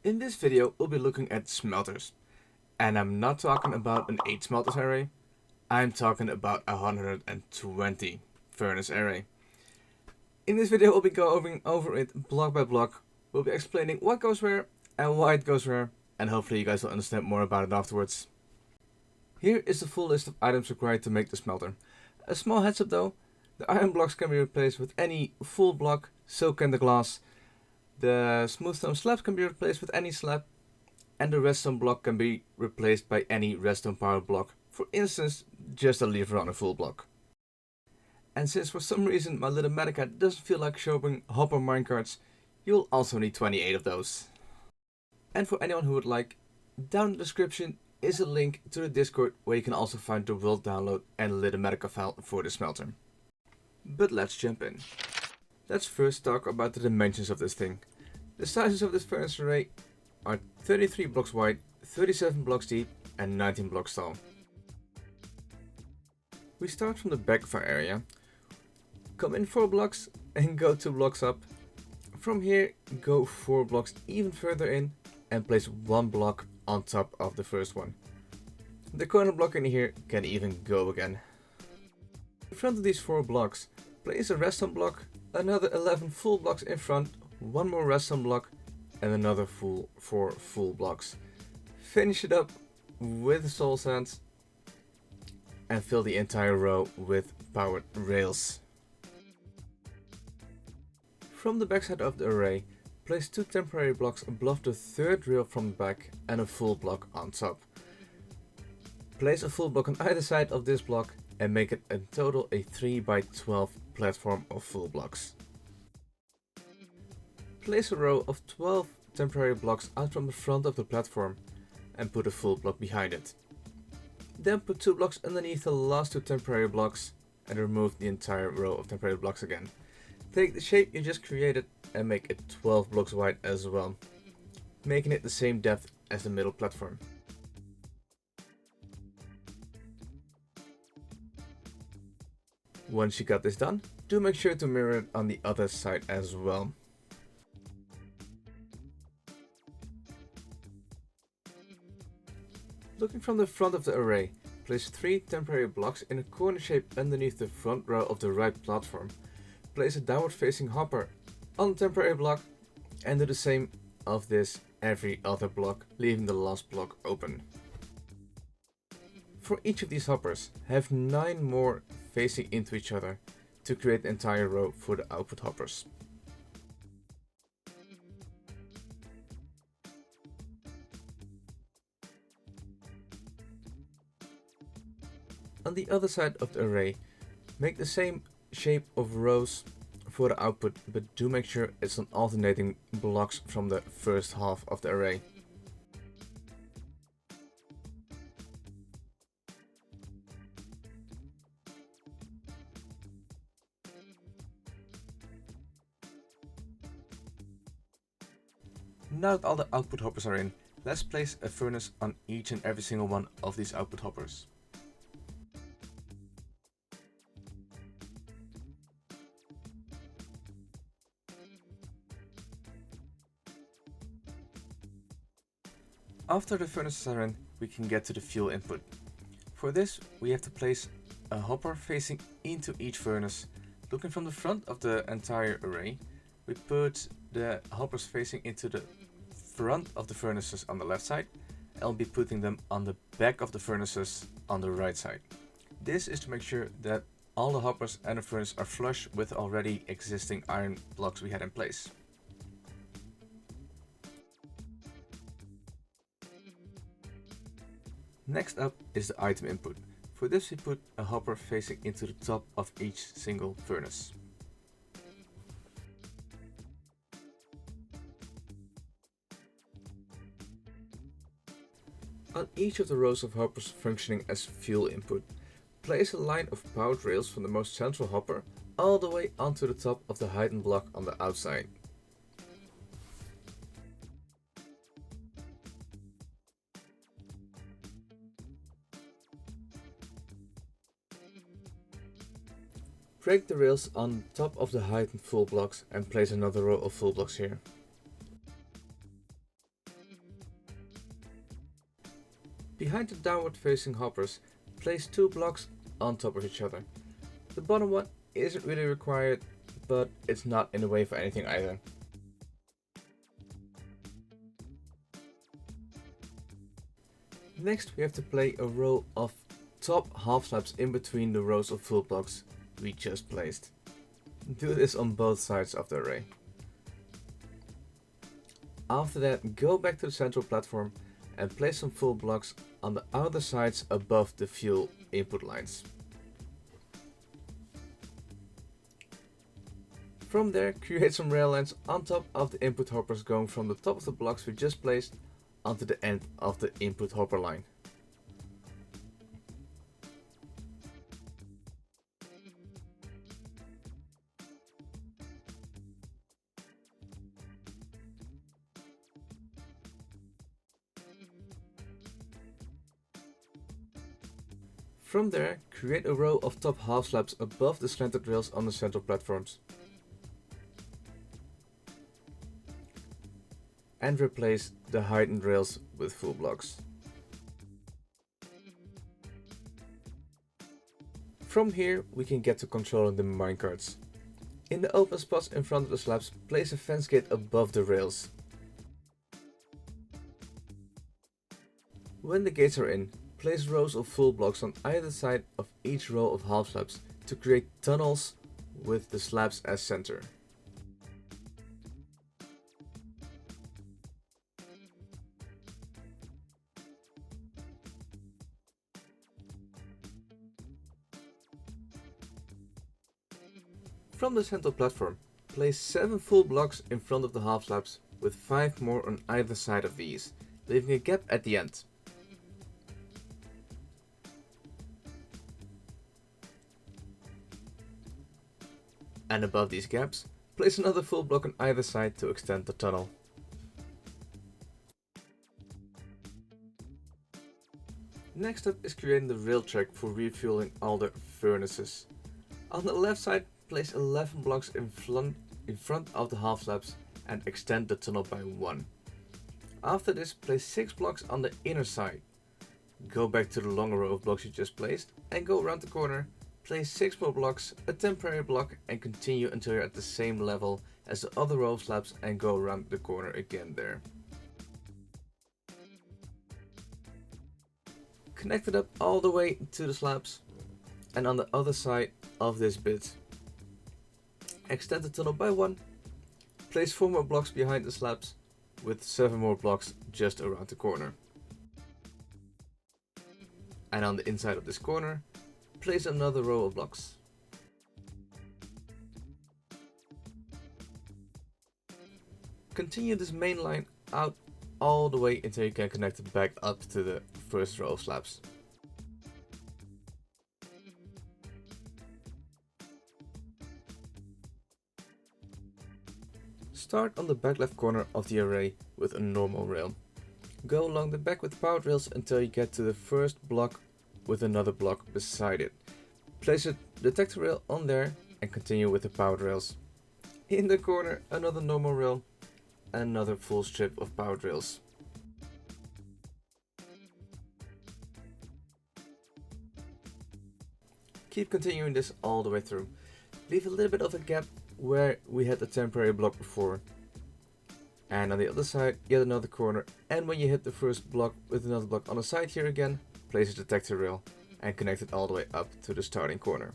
In this video, we'll be looking at smelters. And I'm not talking about an 8 smelters array, I'm talking about a 120 furnace array. In this video, we'll be going over it block by block. We'll be explaining what goes where and why it goes where, and hopefully you guys will understand more about it afterwards. Here is the full list of items required to make the smelter. A small heads up though, the iron blocks can be replaced with any full block, so can the glass. The smooth stone slabs can be replaced with any slab, and the redstone block can be replaced by any redstone power block, for instance, just a lever on a full block. And since for some reason my little Medicat doesn't feel like showing hopper minecarts, you'll also need 28 of those. And for anyone who would like, down in the description is a link to the Discord where you can also find the world download and little Medica file for the smelter. But let's jump in. Let's first talk about the dimensions of this thing. The sizes of this furnace array are 33 blocks wide, 37 blocks deep and 19 blocks tall. We start from the back of our area, come in 4 blocks and go 2 blocks up. From here go 4 blocks even further in and place 1 block on top of the first one. The corner block in here can even go again. In front of these 4 blocks, place a redstone block, another 11 full blocks in front, 1 more redstone block and another 4 full blocks. Finish it up with soul sands and fill the entire row with powered rails. From the backside of the array, place 2 temporary blocks above the third rail from the back and a full block on top. Place a full block on either side of this block and make it in total a 3 by 12 platform of full blocks. Place a row of 12 temporary blocks out from the front of the platform and put a full block behind it. Then put 2 blocks underneath the last 2 temporary blocks and remove the entire row of temporary blocks again. Take the shape you just created and make it 12 blocks wide as well, making it the same depth as the middle platform. Once you got this done, do make sure to mirror it on the other side as well. Looking from the front of the array, place 3 temporary blocks in a corner shape underneath the front row of the right platform. Place a downward facing hopper on the temporary block and do the same of this every other block, leaving the last block open. For each of these hoppers, have 9 more facing into each other to create the entire row for the output hoppers. On the other side of the array, make the same shape of rows for the output, but do make sure it's on alternating blocks from the first half of the array. Now that all the output hoppers are in, let's place a furnace on each and every single one of these output hoppers. After the furnaces are in, we can get to the fuel input. For this, we have to place a hopper facing into each furnace. Looking from the front of the entire array, we put the hoppers facing into the front of the furnaces on the left side, and we'll be putting them on the back of the furnaces on the right side. This is to make sure that all the hoppers and the furnace are flush with already existing iron blocks we had in place. Next up is the item input. For this we put a hopper facing into the top of each single furnace. On each of the rows of hoppers functioning as fuel input, place a line of powered rails from the most central hopper all the way onto the top of the hidden block on the outside. Break the rails on top of the heightened full blocks and place another row of full blocks here. Behind the downward facing hoppers, place 2 blocks on top of each other. The bottom one isn't really required, but it's not in the way for anything either. Next we have to play a row of top half slabs in between the rows of full blocks we just placed. Do this on both sides of the array. After that, go back to the central platform and place some full blocks on the outer sides above the fuel input lines. From there, create some rail lines on top of the input hoppers going from the top of the blocks we just placed onto the end of the input hopper line. From there, create a row of top half slabs above the slanted rails on the central platforms. And replace the heightened rails with full blocks. From here we can get to controlling the minecarts. In the open spots in front of the slabs, place a fence gate above the rails. When the gates are in, place rows of full blocks on either side of each row of half slabs to create tunnels with the slabs as center. From the central platform, place 7 full blocks in front of the half slabs with 5 more on either side of these, leaving a gap at the end. And above these gaps, place another full block on either side to extend the tunnel. Next up is creating the rail track for refueling all the furnaces. On the left side, place 11 blocks in front of the half slabs and extend the tunnel by 1. After this, place 6 blocks on the inner side. Go back to the longer row of blocks you just placed and go around the corner. Place 6 more blocks, a temporary block, and continue until you're at the same level as the other row of slabs and go around the corner again there. Connect it up all the way to the slabs and on the other side of this bit. Extend the tunnel by 1, place 4 more blocks behind the slabs with 7 more blocks just around the corner. And on the inside of this corner, place another row of blocks. Continue this main line out all the way until you can connect it back up to the first row of slabs. Start on the back left corner of the array with a normal rail. Go along the back with powered rails until you get to the first block with another block beside it. Place a detector rail on there and continue with the powered rails. In the corner, another normal rail and another full strip of powered rails. Keep continuing this all the way through. Leave a little bit of a gap where we had the temporary block before. And on the other side, yet another corner, and when you hit the first block with another block on the side here again, place a detector rail and connect it all the way up to the starting corner.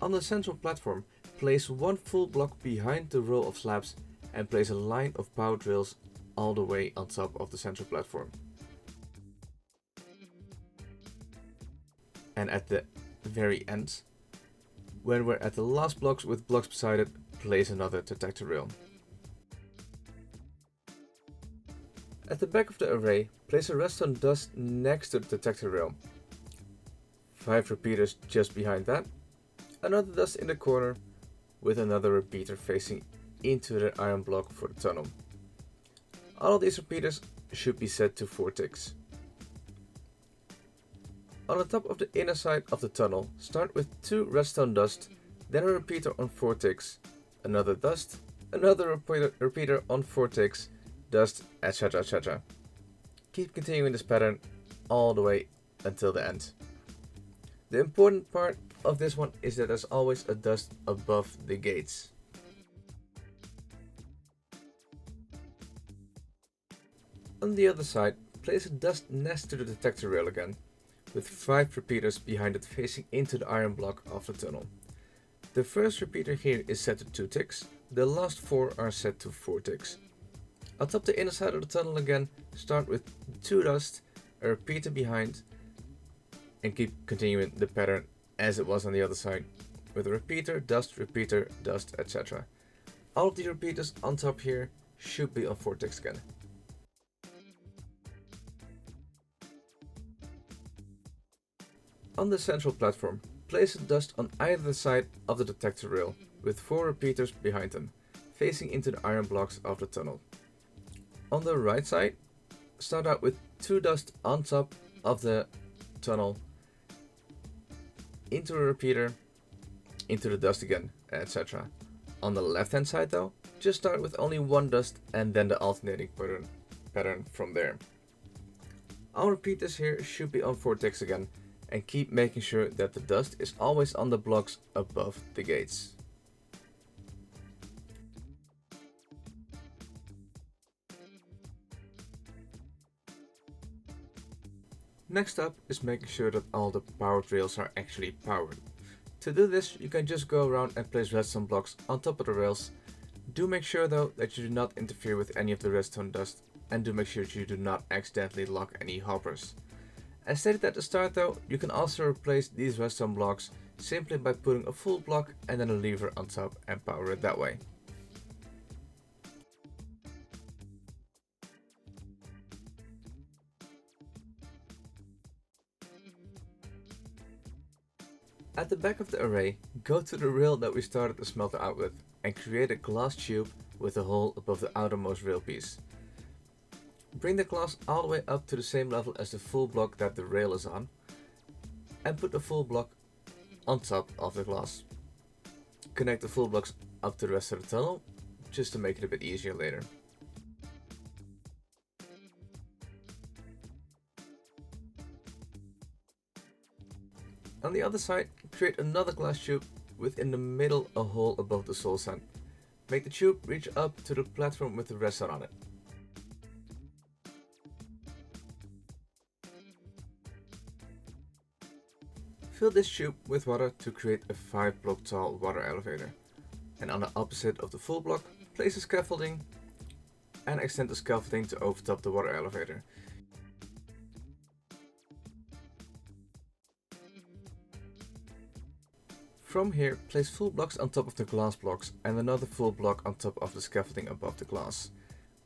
On the central platform, place 1 full block behind the row of slabs and place a line of powered rails all the way on top of the central platform. And at the very end, when we're at the last blocks with blocks beside it, place another detector rail. At the back of the array, place a redstone dust next to the detector rail. 5 repeaters just behind that. Another dust in the corner with another repeater facing into the iron block for the tunnel. All of these repeaters should be set to 4 ticks. On the top of the inner side of the tunnel, start with 2 redstone dust, then a repeater on 4 ticks, another dust, another repeater on 4 ticks, dust, etc, etc. Keep continuing this pattern all the way until the end. The important part of this one is that there's always a dust above the gates. On the other side, place a dust nest to the detector rail again, with 5 repeaters behind it facing into the iron block of the tunnel. The first repeater here is set to 2 ticks, the last 4 are set to 4 ticks. Atop the inner side of the tunnel again, start with 2 dust, a repeater behind, and keep continuing the pattern as it was on the other side, with a repeater, dust, etc. All of the repeaters on top here should be on 4 ticks again. On the central platform, place a dust on either side of the detector rail, with 4 repeaters behind them, facing into the iron blocks of the tunnel. On the right side, start out with 2 dust on top of the tunnel, into a repeater, into the dust again, etc. On the left hand side though, just start with only 1 dust and then the alternating pattern from there. All repeaters here should be on 4 ticks again, and keep making sure that the dust is always on the blocks above the gates. Next up is making sure that all the powered rails are actually powered. To do this, you can just go around and place redstone blocks on top of the rails. Do make sure though that you do not interfere with any of the redstone dust, and do make sure that you do not accidentally lock any hoppers. As stated at the start though, you can also replace these redstone blocks simply by putting a full block and then a lever on top and power it that way. At the back of the array, go to the rail that we started the smelter out with and create a glass tube with a hole above the outermost rail piece. Bring the glass all the way up to the same level as the full block that the rail is on, and put the full block on top of the glass. Connect the full blocks up to the rest of the tunnel, just to make it a bit easier later. On the other side, create another glass tube with in the middle a hole above the soul sand. Make the tube reach up to the platform with the redstone on it. Fill this tube with water to create a 5 block tall water elevator. And on the opposite of the full block, place the scaffolding and extend the scaffolding to overtop the water elevator. From here, place full blocks on top of the glass blocks and another full block on top of the scaffolding above the glass.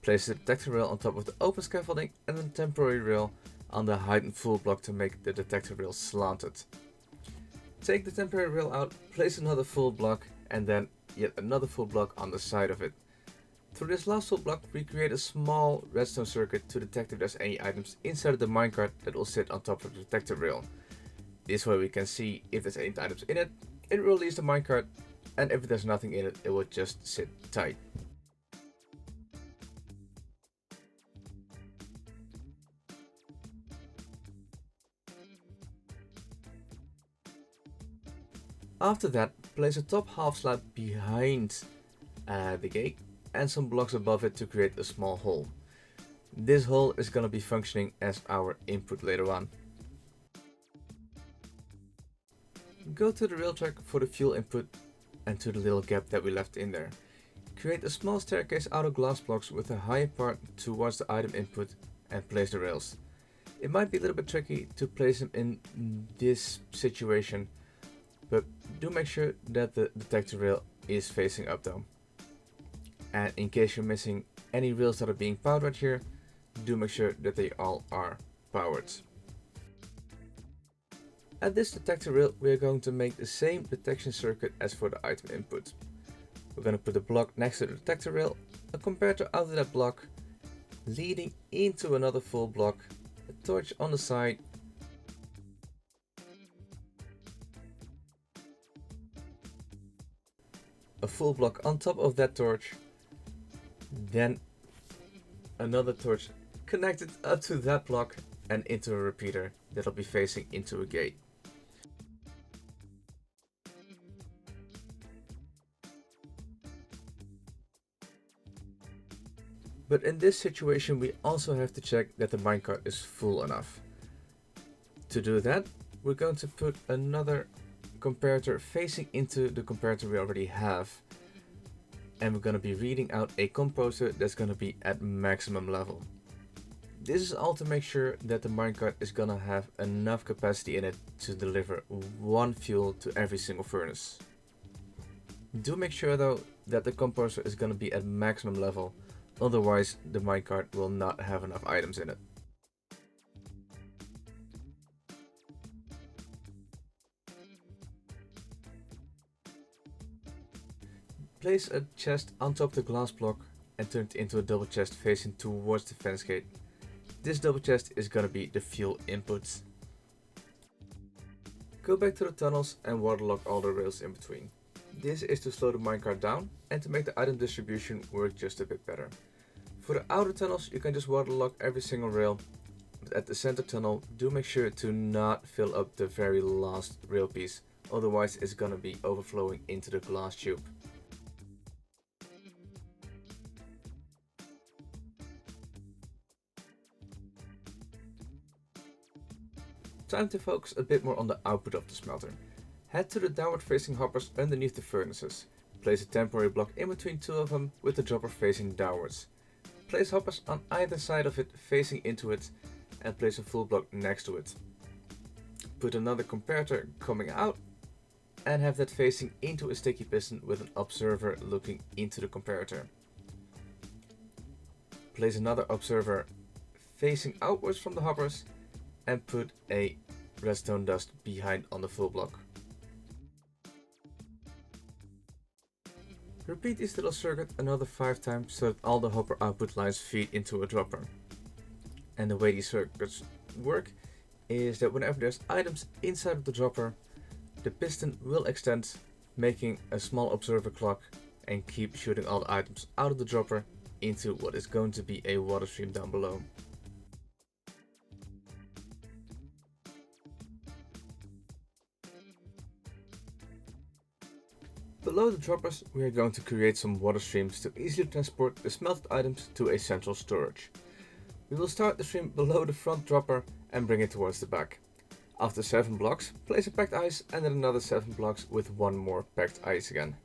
Place the detector rail on top of the open scaffolding and a temporary rail on the heightened full block to make the detector rail slanted. Take the temporary rail out, place another full block and then yet another full block on the side of it. Through this last full block, we create a small redstone circuit to detect if there's any items inside of the minecart that will sit on top of the detector rail. This way we can see if there's any items in it, it will release the minecart, and if there's nothing in it, it will just sit tight. After that, place a top half slab behind the gate and some blocks above it to create a small hole. This hole is going to be functioning as our input later on. Go to the rail track for the fuel input and to the little gap that we left in there. Create a small staircase out of glass blocks with a higher part towards the item input and place the rails. It might be a little bit tricky to place them in this situation, but do make sure that the detector rail is facing up though. And in case you're missing any rails that are being powered right here, do make sure that they all are powered. At this detector rail, we are going to make the same detection circuit as for the item input. We're going to put a block next to the detector rail, a comparator out of that block, leading into another full block, a torch on the side, a full block on top of that torch, then another torch connected up to that block and into a repeater that'll be facing into a gate. But in this situation we also have to check that the minecart is full enough. To do that, we're going to put another comparator facing into the comparator we already have, and we're going to be reading out a composer that's going to be at maximum level. This is all to make sure that the minecart is going to have enough capacity in it to deliver one fuel to every single furnace. Do make sure though that the composer is going to be at maximum level, otherwise the minecart will not have enough items in it. Place a chest on top of the glass block and turn it into a double chest facing towards the fence gate. This double chest is gonna be the fuel inputs. Go back to the tunnels and waterlock all the rails in between. This is to slow the minecart down and to make the item distribution work just a bit better. For the outer tunnels you can just waterlock every single rail, but at the center tunnel do make sure to not fill up the very last rail piece, otherwise it's gonna be overflowing into the glass tube. Time to focus a bit more on the output of the smelter. Head to the downward facing hoppers underneath the furnaces. Place a temporary block in between two of them with the dropper facing downwards. Place hoppers on either side of it facing into it and place a full block next to it. Put another comparator coming out and have that facing into a sticky piston with an observer looking into the comparator. Place another observer facing outwards from the hoppers and put a redstone dust behind on the full block. Repeat this little circuit another 5 times so that all the hopper output lines feed into a dropper. And the way these circuits work is that whenever there's items inside of the dropper, the piston will extend, making a small observer clock and keep shooting all the items out of the dropper into what is going to be a water stream down below. Below the droppers we are going to create some water streams to easily transport the smelted items to a central storage. We will start the stream below the front dropper and bring it towards the back. After 7 blocks, place a packed ice and then another 7 blocks with 1 more packed ice again.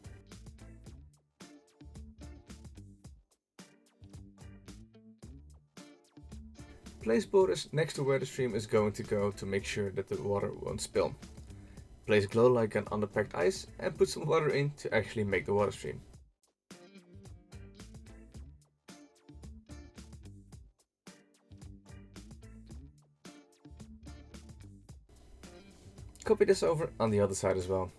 Place borders next to where the stream is going to go to make sure that the water won't spill. Place glow light gun on the packed ice and put some water in to actually make the water stream. Copy this over on the other side as well.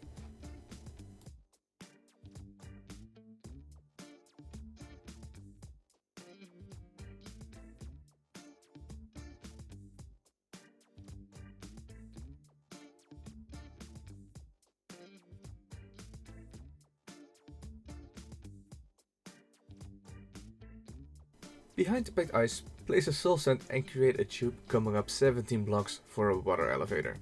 Behind the packed ice, place a soul sand and create a tube coming up 17 blocks for a water elevator.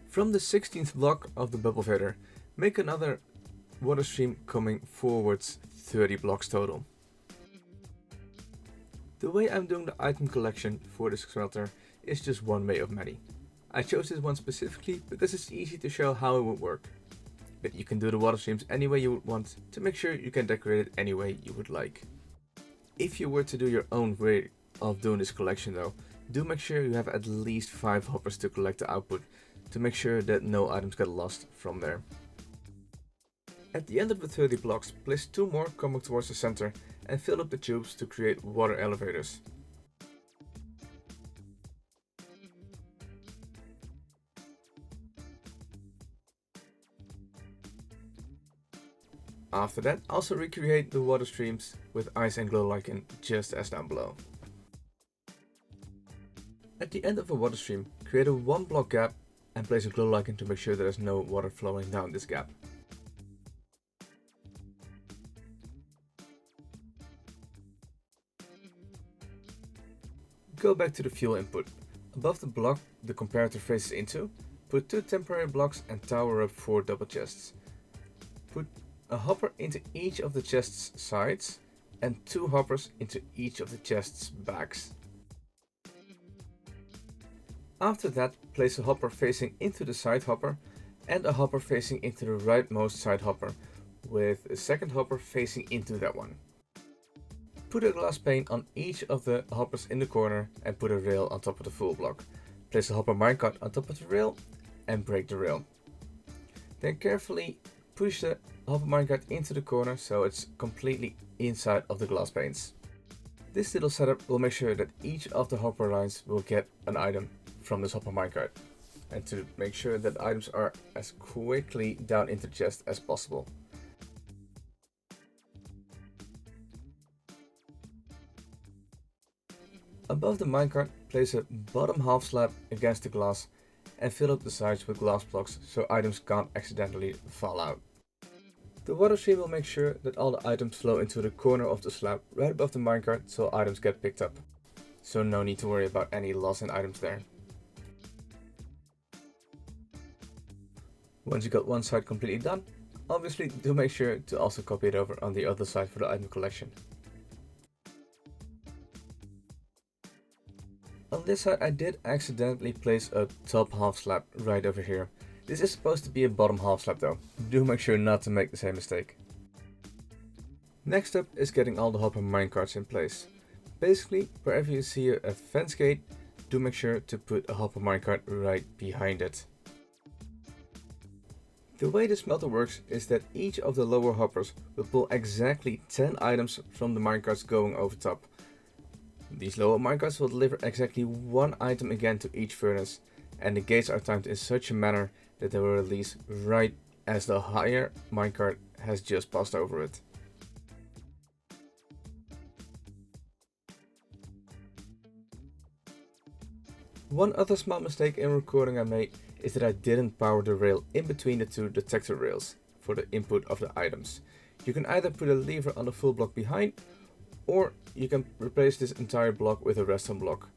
From the 16th block of the bubble feather, make another water stream coming forwards 30 blocks total. The way I'm doing the item collection for this smelter is just one way of many. I chose this one specifically because it's easy to show how it would work. But you can do the water streams any way you would want to make sure you can decorate it any way you would like. If you were to do your own way of doing this collection though, do make sure you have at least 5 hoppers to collect the output to make sure that no items get lost from there. At the end of the 30 blocks, place 2 more coming towards the center and fill up the tubes to create water elevators. After that, also recreate the water streams with ice and glow lichen just as down below. At the end of a water stream, create a 1 block gap and place a glow icon to make sure there is no water flowing down this gap. Go back to the fuel input. Above the block the comparator faces into, put 2 temporary blocks and tower up 4 double chests. Put a hopper into each of the chest's sides and 2 hoppers into each of the chest's backs. After that, place a hopper facing into the side hopper and a hopper facing into the rightmost side hopper, with a second hopper facing into that one. Put a glass pane on each of the hoppers in the corner and put a rail on top of the full block. Place a hopper minecart on top of the rail and break the rail. Then carefully push the hopper minecart into the corner so it's completely inside of the glass panes. This little setup will make sure that each of the hopper lines will get an item from this hopper minecart, and to make sure that items are as quickly down into the chest as possible. Above the minecart, place a bottom half slab against the glass and fill up the sides with glass blocks so items can't accidentally fall out. The water stream will make sure that all the items flow into the corner of the slab right above the minecart so items get picked up. So no need to worry about any loss in items there. Once you got one side completely done, obviously do make sure to also copy it over on the other side for the item collection. On this side I did accidentally place a top half slab right over here. This is supposed to be a bottom half slab though. Do make sure not to make the same mistake. Next up is getting all the hopper minecarts in place. Basically, wherever you see a fence gate, do make sure to put a hopper minecart right behind it. The way the smelter works is that each of the lower hoppers will pull exactly 10 items from the minecarts going over top. These lower minecarts will deliver exactly 1 item again to each furnace, and the gates are timed in such a manner that they will release right as the higher minecart has just passed over it. One other small mistake in recording I made is that I didn't power the rail in between the 2 detector rails for the input of the items. You can either put a lever on the full block behind, or you can replace this entire block with a redstone block.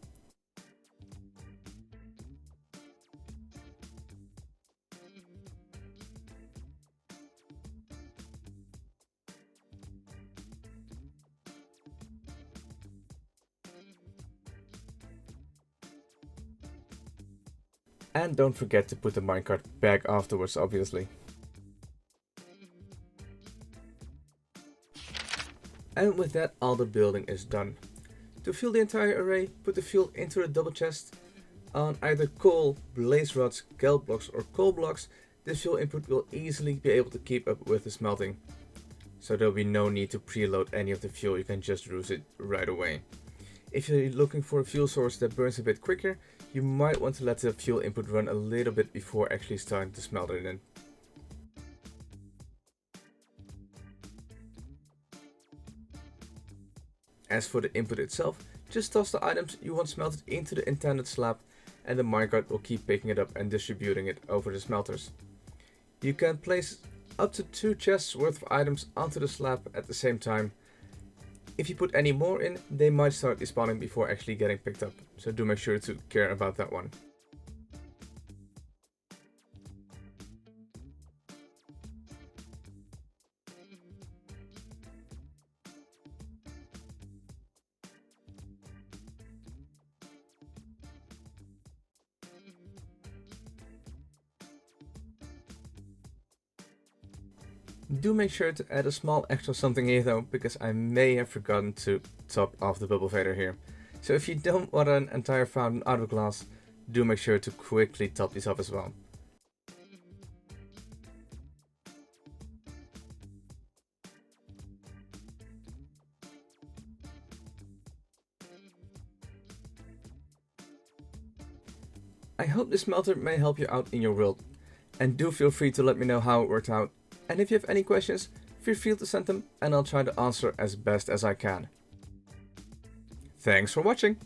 And don't forget to put the minecart back afterwards, obviously. And with that, all the building is done. To fuel the entire array, put the fuel into the double chest. On either coal, blaze rods, kelp blocks or coal blocks, this fuel input will easily be able to keep up with the smelting. So there will be no need to preload any of the fuel, you can just use it right away. If you're looking for a fuel source that burns a bit quicker, you might want to let the fuel input run a little bit before actually starting to smelt it in. As for the input itself, just toss the items you want smelted into the intended slab and the minecart will keep picking it up and distributing it over the smelters. You can place up to 2 chests worth of items onto the slab at the same time. If you put any more in, they might start despawning before actually getting picked up, so do make sure to care about that one. Do make sure to add a small extra something here though, because I may have forgotten to top off the bubble fader here. So if you don't want an entire fountain out of glass, do make sure to quickly top these off as well. I hope this smelter may help you out in your world, and do feel free to let me know how it worked out. And if you have any questions, feel free to send them and I'll try to answer as best as I can. Thanks for watching!